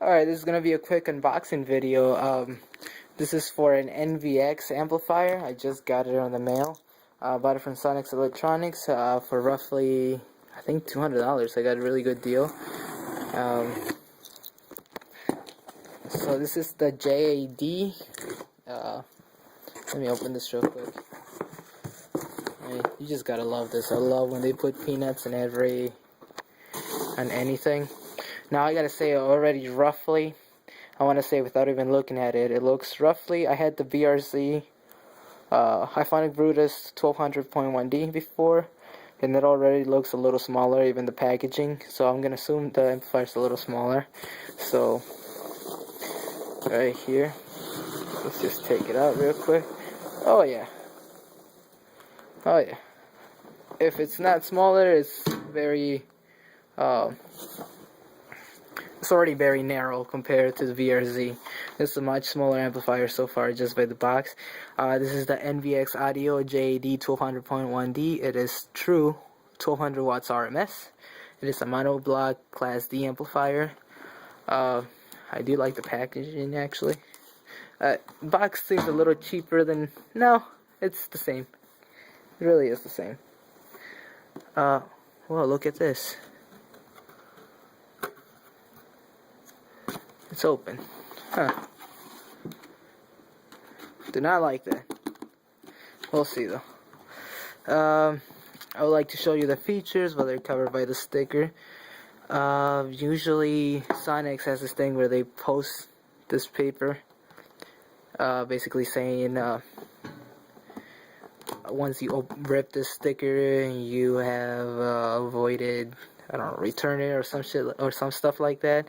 Alright, this is going to be a quick unboxing video. This is for an NVX amplifier. I just got it on the mail. Bought it from Sonic's Electronics for roughly, I think, $200. I got a really good deal. So this is the JAD. Let me open this real quick. You just gotta love this. I love when they put peanuts in on anything. Now I gotta say already roughly, I want to say without even looking at it, it looks roughly, I had the VRZ Hyphonic Brutus 1200.1D before, and it already looks a little smaller, even the packaging, so I'm gonna assume the amplifier's a little smaller. So right here, let's just take it out real quick. Oh yeah, if it's not smaller, it's very it's already very narrow compared to the VRZ. This is a much smaller amplifier so far just by the box. This is the NVX Audio JAD1200.1D. It is true 1200 watts RMS. It is a monoblock Class D amplifier. I do like the packaging actually. Box seems a little cheaper than... No, it's the same. It really is the same. Well, look at this. It's open. Huh. Do not like that. We'll see though. I would like to show you the features, but they're covered by the sticker. Usually Sonic has this thing where they post this paper, basically saying once you rip this sticker, you have avoided, I don't know, return it or some shit or some stuff like that.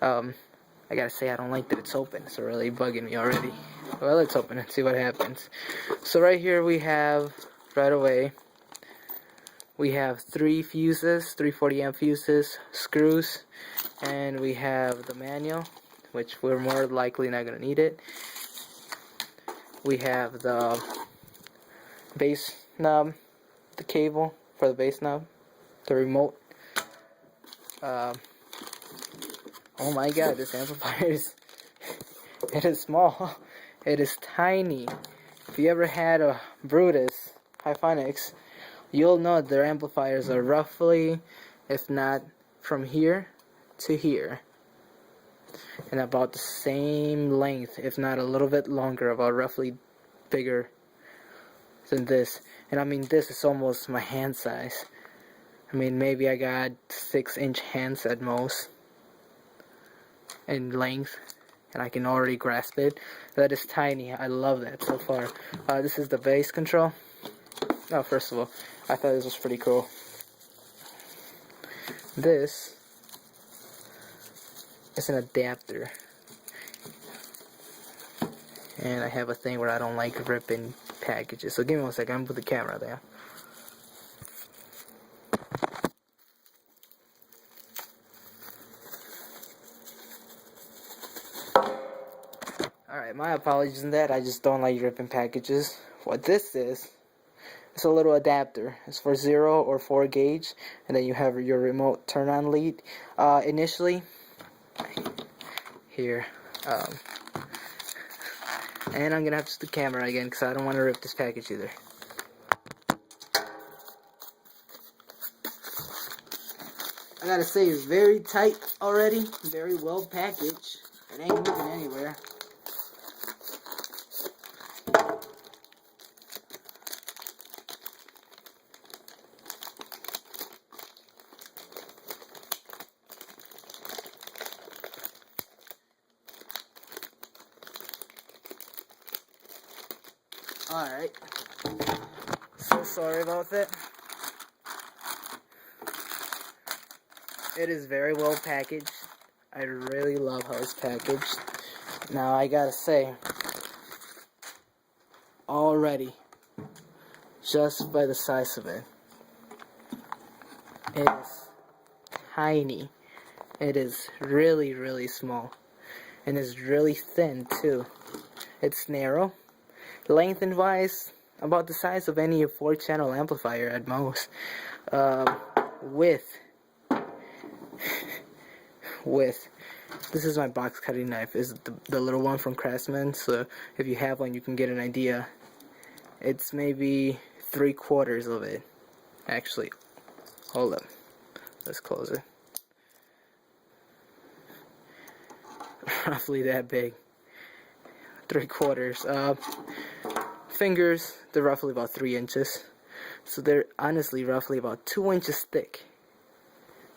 I gotta say, I don't like that it's open. It's really bugging me already. Well, let's open it and see what happens. So right here we have, right away, we have 3 fuses, 340 amp fuses, screws, and we have the manual, which we're more likely not gonna need it. We have the bass knob, the cable for the bass knob, the remote. Oh my god, this amplifier is, it is small. It is tiny. If you ever had a Brutus Hyphonics, you'll know their amplifiers are roughly, if not from here to here, and about the same length, if not a little bit longer, about roughly bigger than this. And I mean, this is almost my hand size. I mean, maybe I got 6-inch hands at most in length, and I can already grasp it. That is tiny. I love that so far. This is the bass control. Oh, first of all, I thought this was pretty cool. This is an adapter, and I have a thing where I don't like ripping packages. So give me 1 second. I'm gonna put the camera there. Alright, my apologies on that. I just don't like ripping packages. What this is, it's a little adapter. It's for 0 or 4 gauge, and then you have your remote turn on lead. Initially, here, and I'm gonna have to use the camera again because I don't want to rip this package either. I gotta say, it's very tight already, very well packaged. It ain't moving anywhere. Alright, so sorry about that. It is very well packaged. I really love how it's packaged. Now I gotta say, already, just by the size of it, it is tiny. It is really, really small. And it's really thin too. It's narrow. Length and wise, about the size of any 4-channel amplifier at most. Width This is my box cutting knife. Is the little one from Craftsman. So if you have one, you can get an idea. It's maybe 3/4 of it. Actually, hold up. Let's close it. Roughly that big. 3/4. Fingers, they're roughly about 3 inches. So they're honestly roughly about 2 inches thick.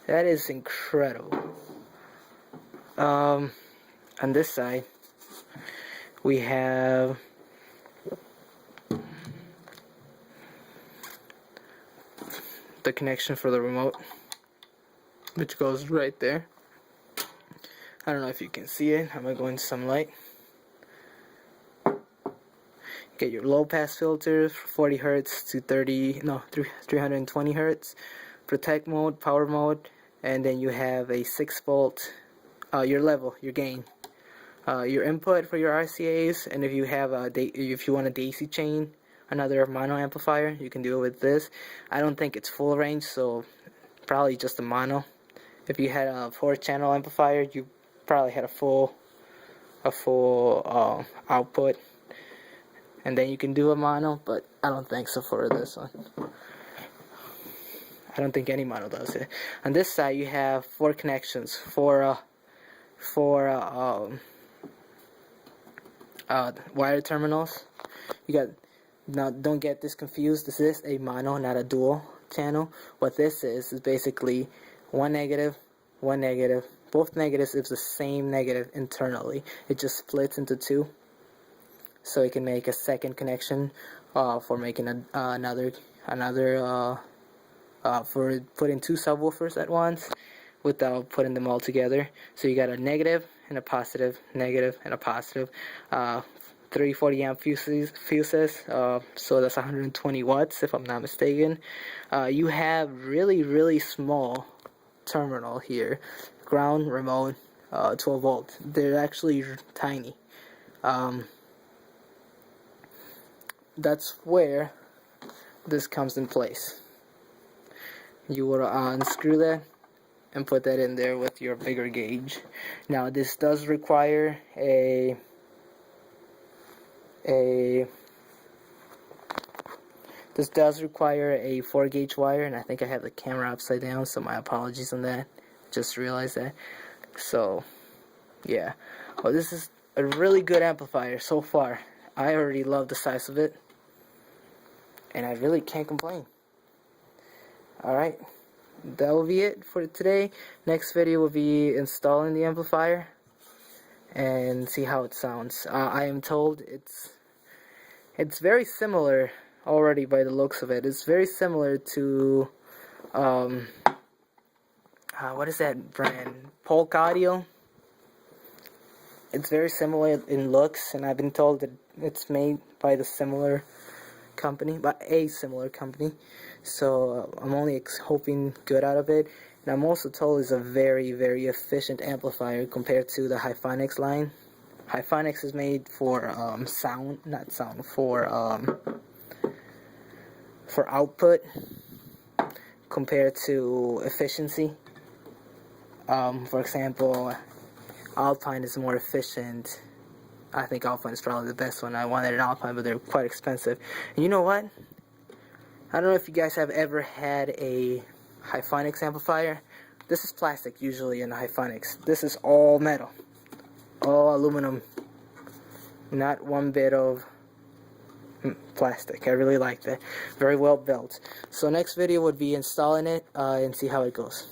That is incredible. On this side, we have the connection for the remote, which goes right there. I don't know if you can see it. I'm gonna go into some light. Get your low pass filter, 40 hertz to 320 hertz, protect mode, power mode, and then you have a 6-volt, your level, your gain, your input for your RCAs, and if you have if you want a daisy chain, another mono amplifier, you can do it with this. I don't think it's full range, so probably just a mono. If you had a 4-channel amplifier, you probably had a full output, and then you can do a mono, but I don't think so for this one. I don't think any mono does it. On this side, you have 4 connections, four wire terminals. You got, now don't get this confused. This is a mono, not a dual channel. What this is basically one negative, both negatives is the same negative internally. It just splits into 2, so it can make a second connection for making another for putting 2 subwoofers at once without putting them all together. So you got a negative and a positive, negative and a positive. 340 amp fuses, so that's 120 watts if I'm not mistaken. You have really small terminal here, ground, remote, 12 volt. They're actually tiny. That's where this comes in place. You will unscrew that and put that in there with your bigger gauge. Now this does require a 4-gauge wire, and I think I have the camera upside down, so my apologies on that. Just realized that. So yeah, well, this is a really good amplifier so far. I already love the size of it, and I really can't complain. Alright, that will be it for today. Next video will be installing the amplifier and see how it sounds. I am told it's very similar already by the looks of it. It's very similar to what is that brand? Polk Audio. It's very similar in looks, and I've been told that it's made by a similar company. So I'm only hoping good out of it. And I'm also told it's a very efficient amplifier compared to the Hyphonics line. Hyphonics is made for for output compared to efficiency. For example, Alpine is more efficient. I think Alpine is probably the best one. I wanted an Alpine, but they're quite expensive. And you know what? I don't know if you guys have ever had a Hyphonics amplifier. This is plastic usually in the Hyphonics. This is all metal. All aluminum. Not one bit of plastic. I really like that. Very well built. So next video would be installing it and see how it goes.